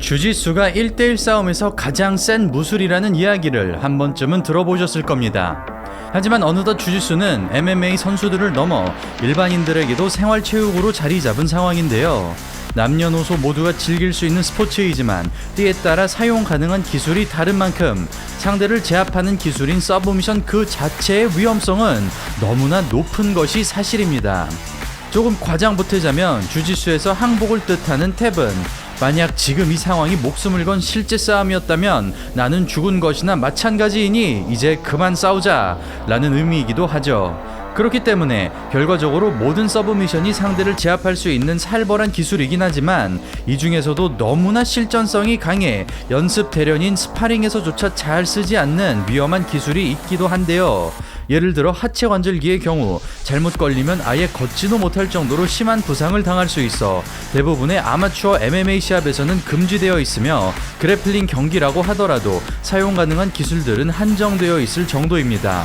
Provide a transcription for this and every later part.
주짓수가 1대1 싸움에서 가장 센 무술이라는 이야기를 한 번쯤은 들어보셨을 겁니다. 하지만 어느덧 주짓수는 MMA 선수들을 넘어 일반인들에게도 생활체육으로 자리 잡은 상황인데요. 남녀노소 모두가 즐길 수 있는 스포츠이지만 때에 따라 사용 가능한 기술이 다른 만큼 상대를 제압하는 기술인 서브미션 그 자체의 위험성은 너무나 높은 것이 사실입니다. 조금 과장 보태자면 주짓수에서 항복을 뜻하는 탭은 만약 지금 이 상황이 목숨을 건 실제 싸움이었다면 나는 죽은 것이나 마찬가지이니 이제 그만 싸우자 라는 의미이기도 하죠. 그렇기 때문에 결과적으로 모든 서브미션이 상대를 제압할 수 있는 살벌한 기술이긴 하지만 이 중에서도 너무나 실전성이 강해 연습 대련인 스파링에서조차 잘 쓰지 않는 위험한 기술이 있기도 한데요. 예를 들어 하체 관절기의 경우 잘못 걸리면 아예 걷지도 못할 정도로 심한 부상을 당할 수 있어 대부분의 아마추어 MMA 시합에서는 금지되어 있으며 그래플링 경기라고 하더라도 사용 가능한 기술들은 한정되어 있을 정도입니다.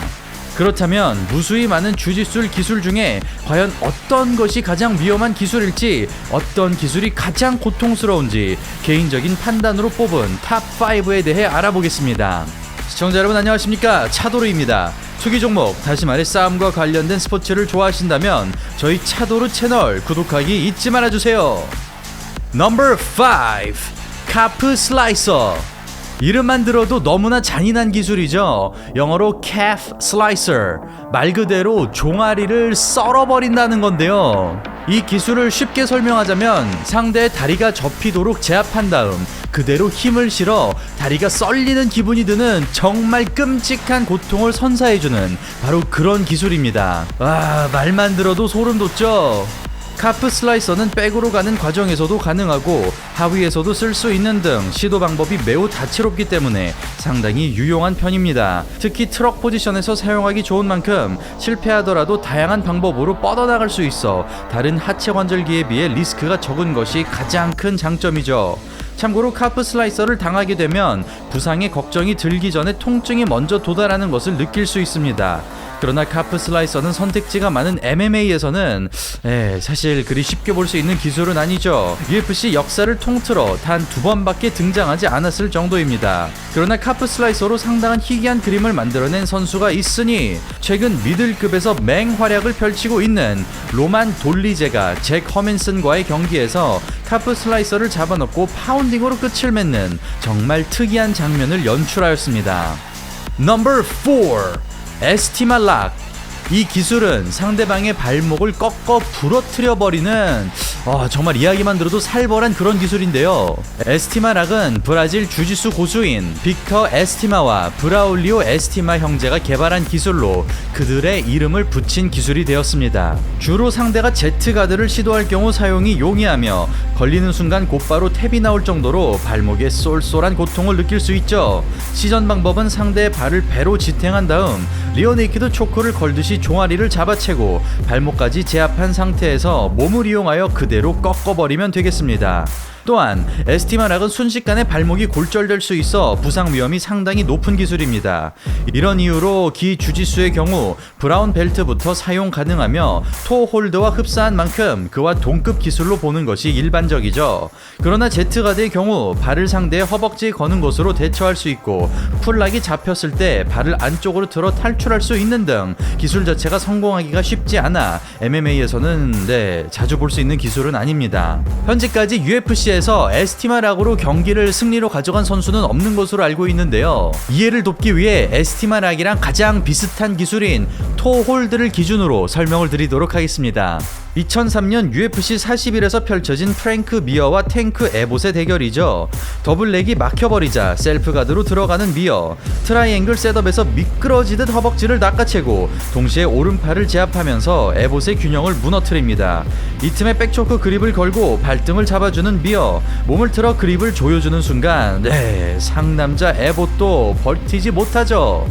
그렇다면 무수히 많은 주짓수 기술 중에 과연 어떤 것이 가장 위험한 기술일지, 어떤 기술이 가장 고통스러운지 개인적인 판단으로 뽑은 탑5에 대해 알아보겠습니다. 시청자 여러분 안녕하십니까? 차도르입니다. 투기 종목, 다시 말해 싸움과 관련된 스포츠를 좋아하신다면 저희 차도르 채널 구독하기 잊지 말아주세요. Number 5. 카프 슬라이서. 이름만 들어도 너무나 잔인한 기술이죠. 영어로 calf slicer, 말 그대로 종아리를 썰어버린다는 건데요. 이 기술을 쉽게 설명하자면 상대의 다리가 접히도록 제압한 다음 그대로 힘을 실어 다리가 썰리는 기분이 드는 정말 끔찍한 고통을 선사해주는 바로 그런 기술입니다. 와, 말만 들어도 소름 돋죠? 카프 슬라이서는 백으로 가는 과정에서도 가능하고 하위에서도 쓸 수 있는 등 시도 방법이 매우 다채롭기 때문에 상당히 유용한 편입니다. 특히 트럭 포지션에서 사용하기 좋은 만큼 실패하더라도 다양한 방법으로 뻗어나갈 수 있어 다른 하체 관절기에 비해 리스크가 적은 것이 가장 큰 장점이죠. 참고로 카프 슬라이서를 당하게 되면 부상의 걱정이 들기 전에 통증이 먼저 도달하는 것을 느낄 수 있습니다. 그러나 카프 슬라이서는 선택지가 많은 MMA에서는 사실 그리 쉽게 볼 수 있는 기술은 아니죠. UFC 역사를 통틀어 단 2번밖에 등장하지 않았을 정도입니다. 그러나 카프 슬라이서로 상당한 희귀한 그림을 만들어낸 선수가 있으니 최근 미들급에서 맹활약을 펼치고 있는 로만 돌리제가 잭 허민슨과의 경기에서 카프 슬라이서를 잡아넣고 파운딩으로 끝을 맺는 정말 특이한 장면을 연출하였습니다. Number 4. 에스티마 락. 이 기술은 상대방의 발목을 꺾어 부러뜨려 버리는 정말 이야기만 들어도 살벌한 그런 기술인데요. 에스티마 락은 브라질 주짓수 고수인 빅터 에스티마와 브라울리오 에스티마 형제가 개발한 기술로 그들의 이름을 붙인 기술이 되었습니다. 주로 상대가 제트가드를 시도할 경우 사용이 용이하며 걸리는 순간 곧바로 탭이 나올 정도로 발목에 쏠쏠한 고통을 느낄 수 있죠. 시전 방법은 상대의 발을 배로 지탱한 다음 리어네이키드 초크를 걸듯이 종아리를 잡아채고 발목까지 제압한 상태에서 몸을 이용하여 그대로 꺾어버리면 되겠습니다. 또한 에스티마 락은 순식간에 발목이 골절될 수 있어 부상 위험이 상당히 높은 기술입니다. 이런 이유로 기 주짓수의 경우 브라운 벨트부터 사용 가능하며 토 홀드와 흡사한 만큼 그와 동급 기술로 보는 것이 일반적이죠. 그러나 제트가드의 경우 발을 상대의 허벅지에 거는 것으로 대처할 수 있고 풀락이 잡혔을 때 발을 안쪽으로 들어 탈출할 수 있는 등 기술 자체가 성공하기가 쉽지 않아 MMA에서는 자주 볼 수 있는 기술은 아닙니다. 현재까지 UFC에 에스티마 락으로 경기를 승리로 가져간 선수는 없는 것으로 알고 있는데요. 이해를 돕기 위해 에스티마 락이랑 가장 비슷한 기술인 토 홀드를 기준으로 설명을 드리도록 하겠습니다. 2003년 UFC 40일에서 펼쳐진 프랭크 미어와 탱크 에봇의 대결이죠. 더블렉이 막혀버리자 셀프가드로 들어가는 미어, 트라이앵글 셋업에서 미끄러지듯 허벅지를 낚아채고 동시에 오른팔을 제압하면서 에봇의 균형을 무너뜨립니다. 이 틈에 백초크 그립을 걸고 발등을 잡아주는 미어, 몸을 틀어 그립을 조여주는 순간 상남자 에봇도 버티지 못하죠.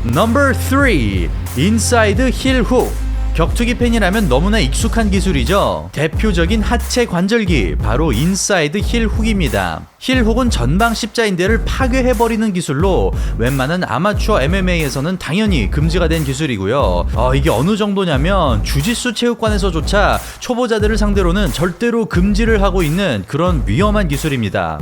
Number 3. 인사이드 힐 훅. 격투기 팬이라면 너무나 익숙한 기술이죠. 대표적인 하체 관절기, 바로 인사이드 힐 훅입니다. 힐 훅은 전방 십자인대를 파괴해버리는 기술로 웬만한 아마추어 MMA에서는 당연히 금지가 된 기술이고요. 이게 어느 정도냐면 주짓수 체육관에서조차 초보자들을 상대로는 절대로 금지를 하고 있는 그런 위험한 기술입니다.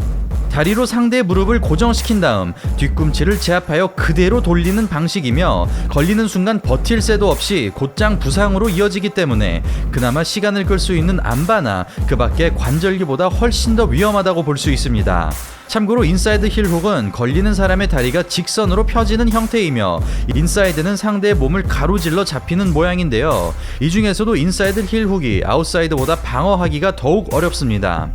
다리로 상대의 무릎을 고정시킨 다음 뒤꿈치를 제압하여 그대로 돌리는 방식이며 걸리는 순간 버틸 새도 없이 곧장 부상으로 이어지기 때문에 그나마 시간을 끌 수 있는 안바나 그 밖의 관절기보다 훨씬 더 위험하다고 볼 수 있습니다. 참고로 인사이드 힐훅은 걸리는 사람의 다리가 직선으로 펴지는 형태이며 인사이드는 상대의 몸을 가로질러 잡히는 모양인데요. 이 중에서도 인사이드 힐훅이 아웃사이드보다 방어하기가 더욱 어렵습니다.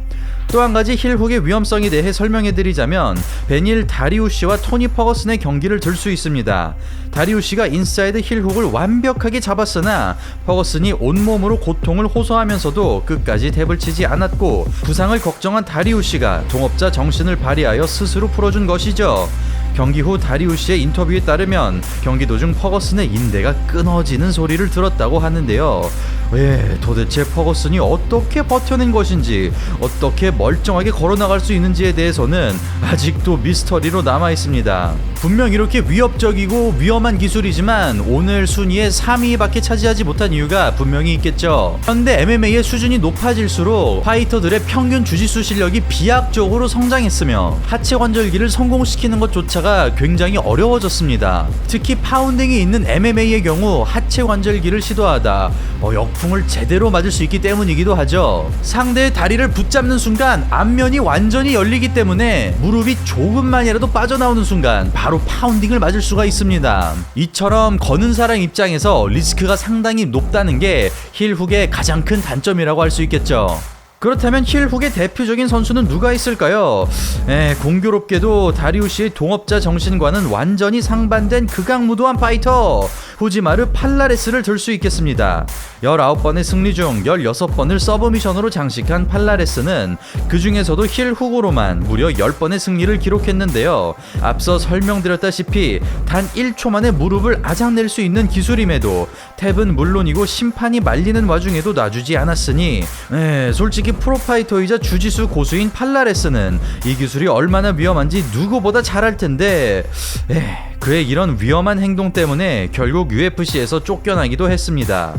또 한 가지 힐훅의 위험성에 대해 설명해드리자면 베닐 다리우시와 토니 퍼거슨의 경기를 들 수 있습니다. 다리우시가 인사이드 힐훅을 완벽하게 잡았으나 퍼거슨이 온몸으로 고통을 호소하면서도 끝까지 탭을 치지 않았고 부상을 걱정한 다리우시가 동업자 정신을 발휘하여 스스로 풀어준 것이죠. 경기 후 다리우시의 인터뷰에 따르면 경기 도중 퍼거슨의 인대가 끊어지는 소리를 들었다고 하는데요. 왜 도대체 퍼거슨이 어떻게 버텨낸 것인지 어떻게 멀쩡하게 걸어나갈 수 있는지에 대해서는 아직도 미스터리로 남아있습니다. 분명 이렇게 위협적이고 위험한 기술이지만 오늘 순위에 3위밖에 차지하지 못한 이유가 분명히 있겠죠. 현대 MMA의 수준이 높아질수록 파이터들의 평균 주짓수 실력이 비약적으로 성장했으며 하체 관절기를 성공시키는 것조차가 굉장히 어려워졌습니다. 특히 파운딩이 있는 MMA의 경우 하체 관절기를 시도하다 역풍을 제대로 맞을 수 있기 때문이기도 하죠. 상대의 다리를 붙잡는 순간 앞면이 완전히 열리기 때문에 무릎이 조금만이라도 빠져나오는 순간 바로 파운딩을 맞을 수가 있습니다. 이처럼 거는 사람 입장에서 리스크가 상당히 높다는 게 힐훅의 가장 큰 단점이라고 할 수 있겠죠. 그렇다면 힐훅의 대표적인 선수는 누가 있을까요? 공교롭게도 다리우시의 동업자 정신과는 완전히 상반된 극악무도한 파이터 후지마르 팔라레스를 들 수 있겠습니다. 19번의 승리 중 16번을 서브미션으로 장식한 팔라레스는 그 중에서도 힐훅으로만 무려 10번의 승리를 기록했는데요. 앞서 설명드렸다시피 단 1초 만에 무릎을 아작낼 수 있는 기술임에도 탭은 물론이고 심판이 말리는 와중에도 놔주지 않았으니 솔직히 프로파이터이자 주짓수 고수인 팔라레스는 이 기술이 얼마나 위험한지 누구보다 잘 알 텐데 그의 이런 위험한 행동 때문에 결국 UFC에서 쫓겨나기도 했습니다.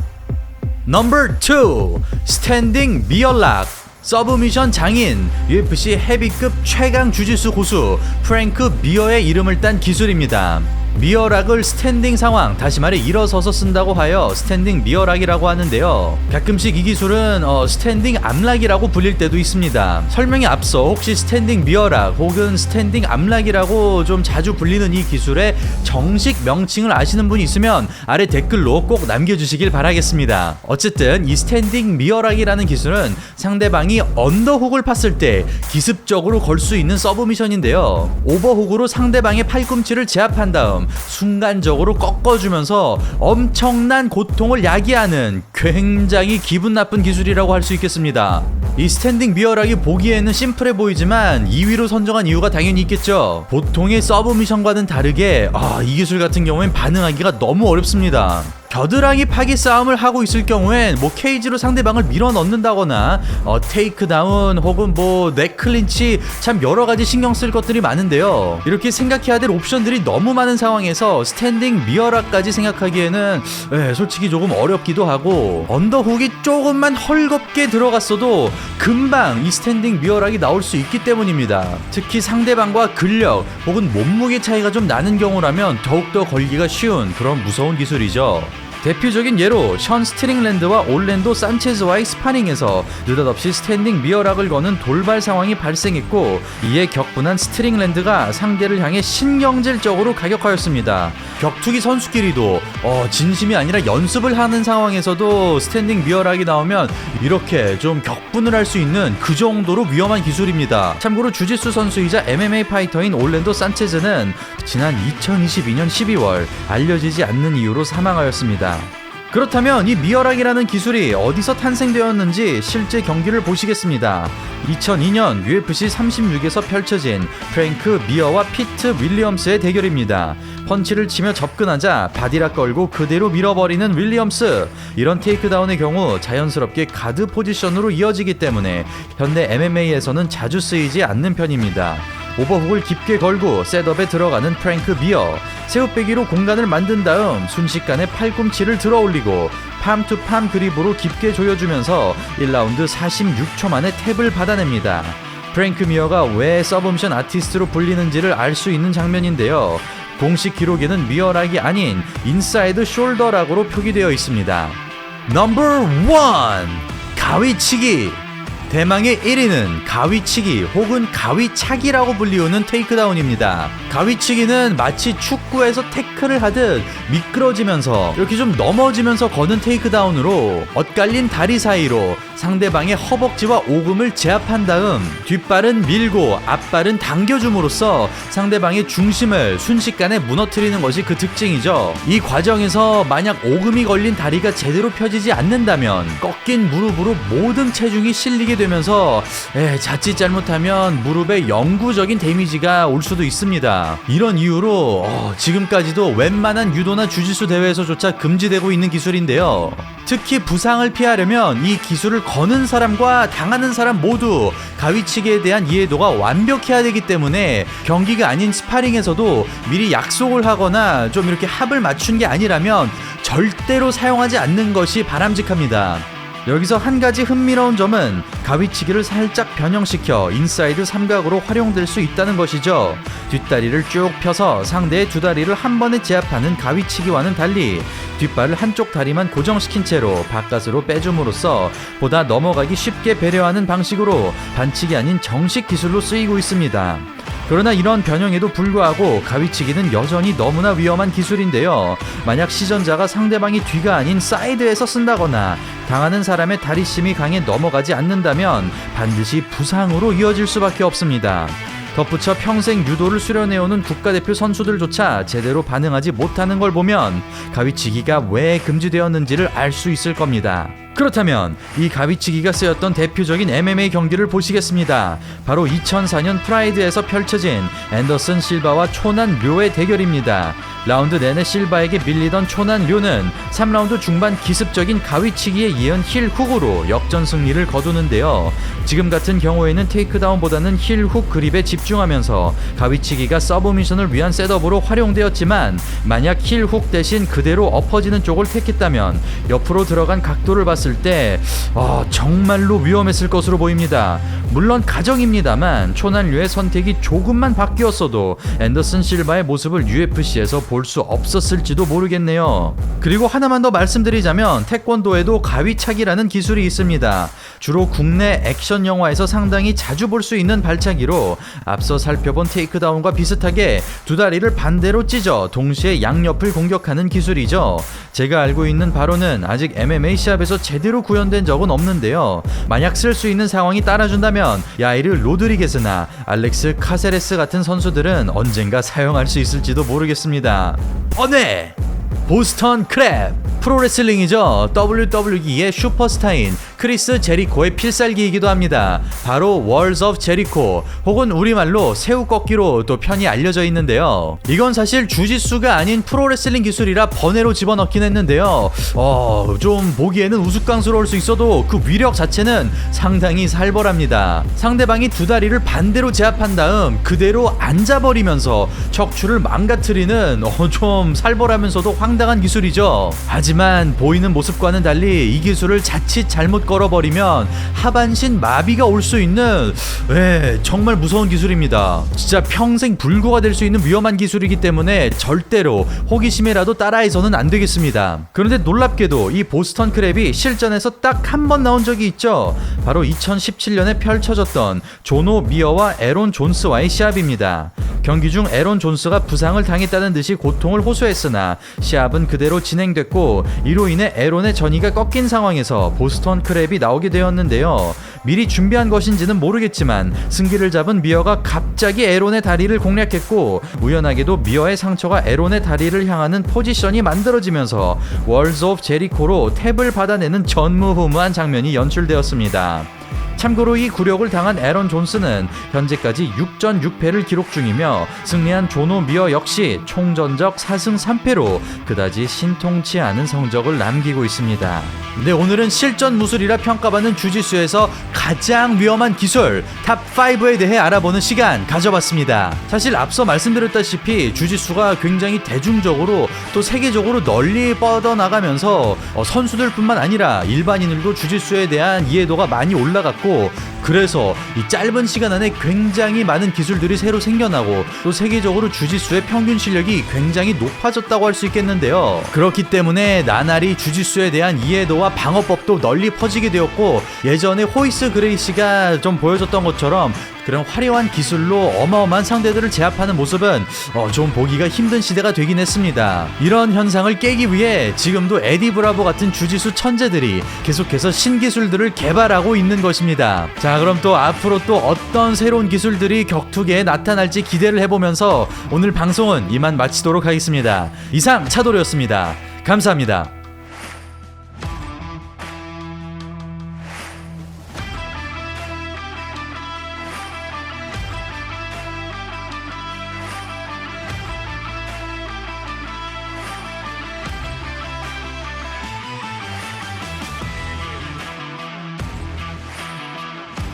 넘버 2 스탠딩 미어락 서브미션 장인 UFC 헤비급 최강 주짓수 고수 프랭크 미어의 이름을 딴 기술입니다. 미어락을 스탠딩 상황, 다시 말해 일어서서 쓴다고 하여 스탠딩 미어락이라고 하는데요. 가끔씩 이 기술은 스탠딩 암락이라고 불릴 때도 있습니다. 설명에 앞서 혹시 스탠딩 미어락 혹은 스탠딩 암락이라고 좀 자주 불리는 이 기술의 정식 명칭을 아시는 분이 있으면 아래 댓글로 꼭 남겨주시길 바라겠습니다. 어쨌든 이 스탠딩 미어락이라는 기술은 상대방이 언더훅을 팠을 때 기습적으로 걸 수 있는 서브미션인데요. 오버훅으로 상대방의 팔꿈치를 제압한 다음 순간적으로 꺾어주면서 엄청난 고통을 야기하는 굉장히 기분 나쁜 기술이라고 할 수 있겠습니다. 이 스탠딩 미어락이 보기에는 심플해 보이지만 2위로 선정한 이유가 당연히 있겠죠. 보통의 서브미션과는 다르게 이 기술 같은 경우엔 반응하기가 너무 어렵습니다. 겨드랑이 파기 싸움을 하고 있을 경우엔 케이지로 상대방을 밀어 넣는다거나 테이크다운 혹은 넥클린치 참 여러가지 신경 쓸 것들이 많은데요. 이렇게 생각해야 될 옵션들이 너무 많은 상황에서 스탠딩 미어락까지 생각하기에는 솔직히 조금 어렵기도 하고 언더훅이 조금만 헐겁게 들어갔어도 금방 이 스탠딩 미어락이 나올 수 있기 때문입니다. 특히 상대방과 근력 혹은 몸무게 차이가 좀 나는 경우라면 더욱더 걸기가 쉬운 그런 무서운 기술이죠. 대표적인 예로 션 스트링랜드와 올랜도 산체즈와의 스파링에서 느닷없이 스탠딩 미어락을 거는 돌발 상황이 발생했고 이에 격분한 스트링랜드가 상대를 향해 신경질적으로 가격하였습니다. 격투기 선수끼리도 진심이 아니라 연습을 하는 상황에서도 스탠딩 미어락이 나오면 이렇게 좀 격분을 할 수 있는 그 정도로 위험한 기술입니다. 참고로 주짓수 선수이자 MMA 파이터인 올랜도 산체즈는 지난 2022년 12월 알려지지 않는 이유로 사망하였습니다. 그렇다면 이 미어락이라는 기술이 어디서 탄생되었는지 실제 경기를 보시겠습니다. 2002년 UFC 36에서 펼쳐진 프랭크 미어와 피트 윌리엄스의 대결입니다. 펀치를 치며 접근하자 바디락 걸고 그대로 밀어버리는 윌리엄스. 이런 테이크다운의 경우 자연스럽게 가드 포지션으로 이어지기 때문에 현대 MMA에서는 자주 쓰이지 않는 편입니다. 오버훅을 깊게 걸고 셋업에 들어가는 프랭크 미어. 새우빼기로 공간을 만든 다음 순식간에 팔꿈치를 들어 올리고 팜투팜 그립으로 깊게 조여주면서 1라운드 46초 만에 탭을 받아냅니다. 프랭크 미어가 왜 서브미션 아티스트로 불리는지를 알 수 있는 장면인데요. 공식 기록에는 미어락이 아닌 인사이드 숄더락으로 표기되어 있습니다. 넘버 1. 가위치기. 대망의 1위는 가위치기 혹은 가위차기라고 불리우는 테이크다운입니다. 가위치기는 마치 축구에서 태클을 하듯 미끄러지면서 이렇게 좀 넘어지면서 거는 테이크다운으로 엇갈린 다리 사이로 상대방의 허벅지와 오금을 제압한 다음 뒷발은 밀고 앞발은 당겨줌으로써 상대방의 중심을 순식간에 무너뜨리는 것이 그 특징이죠. 이 과정에서 만약 오금이 걸린 다리가 제대로 펴지지 않는다면 꺾인 무릎으로 모든 체중이 실리게 되면서 자칫 잘못하면 무릎에 영구적인 데미지가 올 수도 있습니다. 이런 이유로 지금까지도 웬만한 유도나 주짓수 대회에서조차 금지되고 있는 기술인데요. 특히 부상을 피하려면 이 기술을 거는 사람과 당하는 사람 모두 가위치기에 대한 이해도가 완벽해야 되기 때문에 경기가 아닌 스파링에서도 미리 약속을 하거나 좀 이렇게 합을 맞춘 게 아니라면 절대로 사용하지 않는 것이 바람직합니다. 여기서 한 가지 흥미로운 점은 가위치기를 살짝 변형시켜 인사이드 삼각으로 활용될 수 있다는 것이죠. 뒷다리를 쭉 펴서 상대의 두 다리를 한 번에 제압하는 가위치기와는 달리 뒷발을 한쪽 다리만 고정시킨 채로 바깥으로 빼줌으로써 보다 넘어가기 쉽게 배려하는 방식으로 반칙이 아닌 정식 기술로 쓰이고 있습니다. 그러나 이런 변형에도 불구하고 가위치기는 여전히 너무나 위험한 기술인데요. 만약 시전자가 상대방이 뒤가 아닌 사이드에서 쓴다거나 당하는 사람의 다리심이 강해 넘어가지 않는다면 반드시 부상으로 이어질 수밖에 없습니다. 덧붙여 평생 유도를 수련해오는 국가대표 선수들조차 제대로 반응하지 못하는 걸 보면 가위치기가 왜 금지되었는지를 알 수 있을 겁니다. 그렇다면 이 가위치기가 쓰였던 대표적인 MMA 경기를 보시겠습니다. 바로 2004년 프라이드에서 펼쳐진 앤더슨 실바와 초난 료의 대결입니다. 라운드 내내 실바에게 밀리던 초난 료는 3라운드 중반 기습적인 가위치기에 이은 힐 훅으로 역전 승리를 거두는데요. 지금 같은 경우에는 테이크다운보다는 힐 훅 그립에 집중하면서 가위치기가 서브미션을 위한 셋업으로 활용되었지만 만약 힐 훅 대신 그대로 엎어지는 쪽을 택했다면 옆으로 들어간 각도를 봤을 때 정말로 위험했을 것으로 보입니다. 물론 가정입니다만 초난 료의 선택이 조금만 바뀌었어도 앤더슨 실바의 모습을 UFC에서 볼 수 없었을지도 모르겠네요. 그리고 하나만 더 말씀드리자면 태권도에도 가위차기라는 기술이 있습니다. 주로 국내 액션 영화에서 상당히 자주 볼 수 있는 발차기로 앞서 살펴본 테이크다운과 비슷하게 두 다리를 반대로 찢어 동시에 양옆을 공격하는 기술이죠. 제가 알고 있는 바로는 아직 MMA 시합에서 제대로 구현된 적은 없는데요. 만약 쓸 수 있는 상황이 따라준다면 야이르 로드리게스나 알렉스 카세레스 같은 선수들은 언젠가 사용할 수 있을지도 모르겠습니다. 네! 보스턴 크랩! 프로레슬링이죠. WWE의 슈퍼스타인 크리스 제리코의 필살기이기도 합니다. 바로 월즈 오브 제리코 혹은 우리말로 새우꺾기로 또 편히 알려져 있는데요. 이건 사실 주짓수가 아닌 프로레슬링 기술이라 번외로 집어넣긴 했는데요. 좀 보기에는 우스꽝스러울 수 있어도 그 위력 자체는 상당히 살벌합니다. 상대방이 두 다리를 반대로 제압한 다음 그대로 앉아버리면서 척추를 망가뜨리는 좀 살벌하면서도 황당한 기술이죠. 하지만 보이는 모습과는 달리 이 기술을 자칫 잘못 걸어버리면 하반신 마비가 올 수 있는 정말 무서운 기술입니다. 진짜 평생 불구가 될 수 있는 위험한 기술이기 때문에 절대로 호기심이라도 따라해서는 안 되겠습니다. 그런데 놀랍게도 이 보스턴 크랩이 실전에서 딱 한 번 나온 적이 있죠. 바로 2017년에 펼쳐졌던 조노 미어와 에론 존스와의 시합입니다. 경기 중 에론 존스가 부상을 당했다는 듯이 고통을 호소했으나 시합은 그대로 진행됐고 이로 인해 에론의 전이가 꺾인 상황에서 보스턴 크랩이 나오게 되었는데요. 미리 준비한 것인지는 모르겠지만 승기를 잡은 미어가 갑자기 에론의 다리를 공략했고 우연하게도 미어의 상처가 에론의 다리를 향하는 포지션이 만들어지면서 월즈 오브 제리코로 탭을 받아내는 전무후무한 장면이 연출되었습니다. 참고로 이 굴욕을 당한 에런 존스는 현재까지 6전 6패를 기록 중이며 승리한 조노 미어 역시 총전적 4승 3패로 그다지 신통치 않은 성적을 남기고 있습니다. 네, 오늘은 실전 무술이라 평가받는 주짓수에서 가장 위험한 기술 탑5에 대해 알아보는 시간 가져봤습니다. 사실 앞서 말씀드렸다시피 주짓수가 굉장히 대중적으로 또 세계적으로 널리 뻗어나가면서 선수들뿐만 아니라 일반인들도 주짓수에 대한 이해도가 많이 올라갔고 그래서 이 짧은 시간 안에 굉장히 많은 기술들이 새로 생겨나고 또 세계적으로 주짓수의 평균 실력이 굉장히 높아졌다고 할 수 있겠는데요. 그렇기 때문에 나날이 주짓수에 대한 이해도와 방어법도 널리 퍼지게 되었고, 예전에 호이스 그레이시가 좀 보여줬던 것처럼 그런 화려한 기술로 어마어마한 상대들을 제압하는 모습은 좀 보기가 힘든 시대가 되긴 했습니다. 이런 현상을 깨기 위해 지금도 에디 브라보 같은 주짓수 천재들이 계속해서 신기술들을 개발하고 있는 것입니다. 자, 그럼 또 앞으로 또 어떤 새로운 기술들이 격투기에 나타날지 기대를 해보면서 오늘 방송은 이만 마치도록 하겠습니다. 이상 차도르였습니다. 감사합니다.